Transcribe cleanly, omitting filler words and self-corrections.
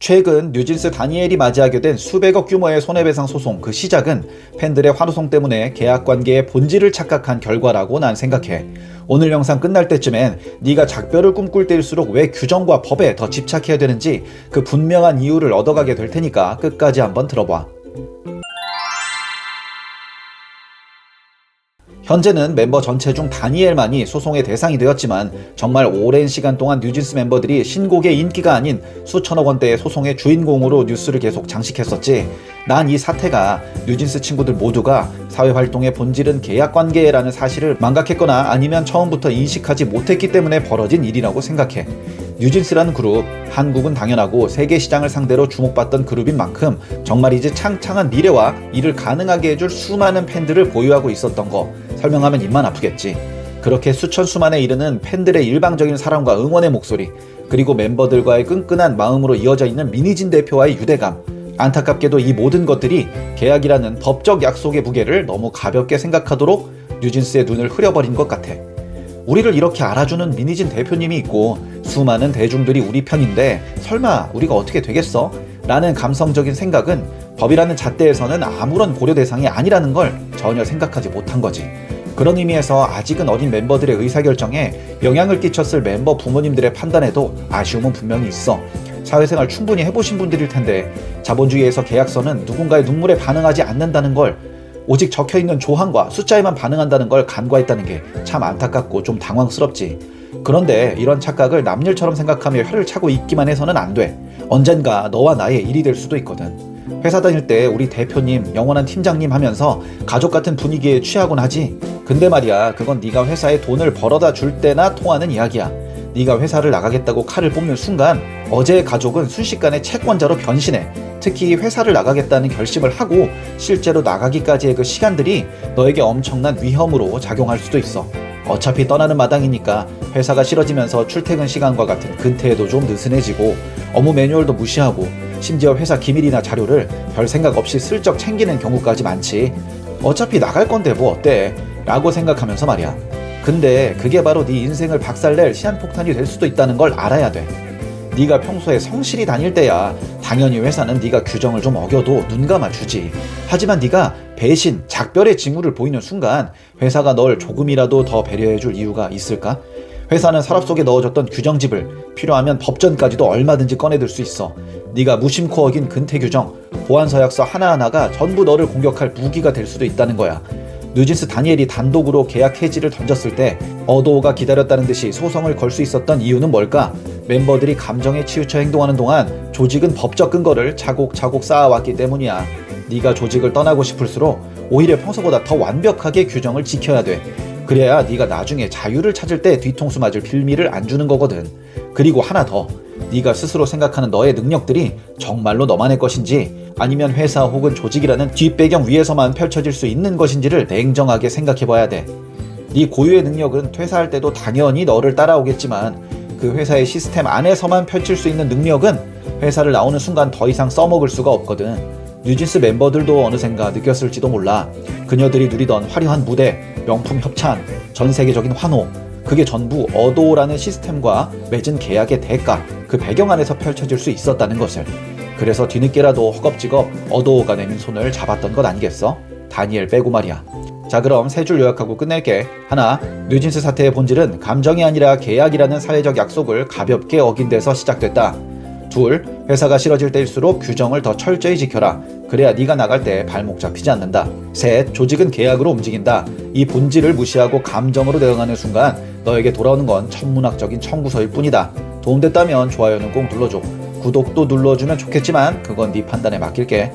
최근 뉴진스 다니엘이 맞이하게 된 수백억 규모의 손해배상 소송 그 시작은 팬들의 환호성 때문에 계약관계의 본질을 착각한 결과라고 난 생각해. 오늘 영상 끝날 때쯤엔 네가 작별을 꿈꿀 때일수록 왜 규정과 법에 더 집착해야 되는지 그 분명한 이유를 얻어가게 될 테니까 끝까지 한번 들어봐. 현재는 멤버 전체 중 다니엘만이 소송의 대상이 되었지만 정말 오랜 시간 동안 뉴진스 멤버들이 신곡의 인기가 아닌 수천억 원대의 소송의 주인공으로 뉴스를 계속 장식했었지. 난 이 사태가 뉴진스 친구들 모두가 사회활동의 본질은 계약관계라는 사실을 망각했거나 아니면 처음부터 인식하지 못했기 때문에 벌어진 일이라고 생각해. 뉴진스라는 그룹, 한국은 당연하고 세계 시장을 상대로 주목받던 그룹인 만큼 정말이지 창창한 미래와 이를 가능하게 해줄 수많은 팬들을 보유하고 있었던 거 설명하면 입만 아프겠지. 그렇게 수천 수만에 이르는 팬들의 일방적인 사랑과 응원의 목소리, 그리고 멤버들과의 끈끈한 마음으로 이어져 있는 민희진 대표와의 유대감, 안타깝게도 이 모든 것들이 계약이라는 법적 약속의 무게를 너무 가볍게 생각하도록 뉴진스의 눈을 흐려버린 것 같아. 우리를 이렇게 알아주는 민희진 대표님이 있고 수많은 대중들이 우리 편인데 설마 우리가 어떻게 되겠어? 라는 감성적인 생각은 법이라는 잣대에서는 아무런 고려 대상이 아니라는 걸 전혀 생각하지 못한 거지. 그런 의미에서 아직은 어린 멤버들의 의사결정에 영향을 끼쳤을 멤버 부모님들의 판단에도 아쉬움은 분명히 있어. 사회생활 충분히 해보신 분들일 텐데 자본주의에서 계약서는 누군가의 눈물에 반응하지 않는다는 걸, 오직 적혀있는 조항과 숫자에만 반응한다는 걸 간과했다는 게 참 안타깝고 좀 당황스럽지. 그런데 이런 착각을 남일처럼 생각하며 혀를 차고 있기만 해서는 안 돼. 언젠가 너와 나의 일이 될 수도 있거든. 회사 다닐 때 우리 대표님, 영원한 팀장님 하면서 가족 같은 분위기에 취하곤 하지. 근데 말이야, 그건 네가 회사에 돈을 벌어다 줄 때나 통하는 이야기야. 네가 회사를 나가겠다고 칼을 뽑는 순간 어제의 가족은 순식간에 채권자로 변신해. 특히 회사를 나가겠다는 결심을 하고 실제로 나가기까지의 그 시간들이 너에게 엄청난 위험으로 작용할 수도 있어. 어차피 떠나는 마당이니까 회사가 싫어지면서 출퇴근 시간과 같은 근태에도 좀 느슨해지고 업무 매뉴얼도 무시하고 심지어 회사 기밀이나 자료를 별 생각 없이 슬쩍 챙기는 경우까지 많지. 어차피 나갈 건데 뭐 어때? 라고 생각하면서 말이야. 근데 그게 바로 네 인생을 박살낼 시한폭탄이 될 수도 있다는 걸 알아야 돼. 네가 평소에 성실히 다닐 때야 당연히 회사는 네가 규정을 좀 어겨도 눈 감아주지. 하지만 네가 배신, 작별의 징후를 보이는 순간 회사가 널 조금이라도 더 배려해줄 이유가 있을까? 회사는 서랍 속에 넣어줬던 규정집을 필요하면 법전까지도 얼마든지 꺼내들 수 있어. 네가 무심코 어긴 근태 규정, 보안서약서 하나하나가 전부 너를 공격할 무기가 될 수도 있다는 거야. 뉴진스 다니엘이 단독으로 계약 해지를 던졌을 때 어도어가 기다렸다는 듯이 소송을 걸 수 있었던 이유는 뭘까? 멤버들이 감정에 치우쳐 행동하는 동안 조직은 법적 근거를 차곡차곡 쌓아왔기 때문이야. 네가 조직을 떠나고 싶을수록 오히려 평소보다 더 완벽하게 규정을 지켜야 돼. 그래야 네가 나중에 자유를 찾을 때 뒤통수 맞을 빌미를 안 주는 거거든. 그리고 하나 더, 네가 스스로 생각하는 너의 능력들이 정말로 너만의 것인지 아니면 회사 혹은 조직이라는 뒷배경 위에서만 펼쳐질 수 있는 것인지를 냉정하게 생각해봐야 돼. 네 고유의 능력은 퇴사할 때도 당연히 너를 따라오겠지만 그 회사의 시스템 안에서만 펼칠 수 있는 능력은 회사를 나오는 순간 더 이상 써먹을 수가 없거든. 뉴진스 멤버들도 어느샌가 느꼈을지도 몰라. 그녀들이 누리던 화려한 무대, 명품 협찬, 전 세계적인 환호, 그게 전부 어도어라는 시스템과 맺은 계약의 대가, 그 배경 안에서 펼쳐질 수 있었다는 것을. 그래서 뒤늦게라도 허겁지겁 어도어가 내민 손을 잡았던 것 아니겠어? 다니엘 빼고 말이야. 자, 그럼 세 줄 요약하고 끝낼게. 하나, 뉴진스 사태의 본질은 감정이 아니라 계약이라는 사회적 약속을 가볍게 어긴 데서 시작됐다. 둘, 회사가 싫어질 때일수록 규정을 더 철저히 지켜라. 그래야 네가 나갈 때 발목 잡히지 않는다. 셋, 조직은 계약으로 움직인다. 이 본질을 무시하고 감정으로 대응하는 순간 너에게 돌아오는 건 천문학적인 청구서일 뿐이다. 도움됐다면 좋아요는 꼭 눌러줘. 구독도 눌러주면 좋겠지만 그건 네 판단에 맡길게.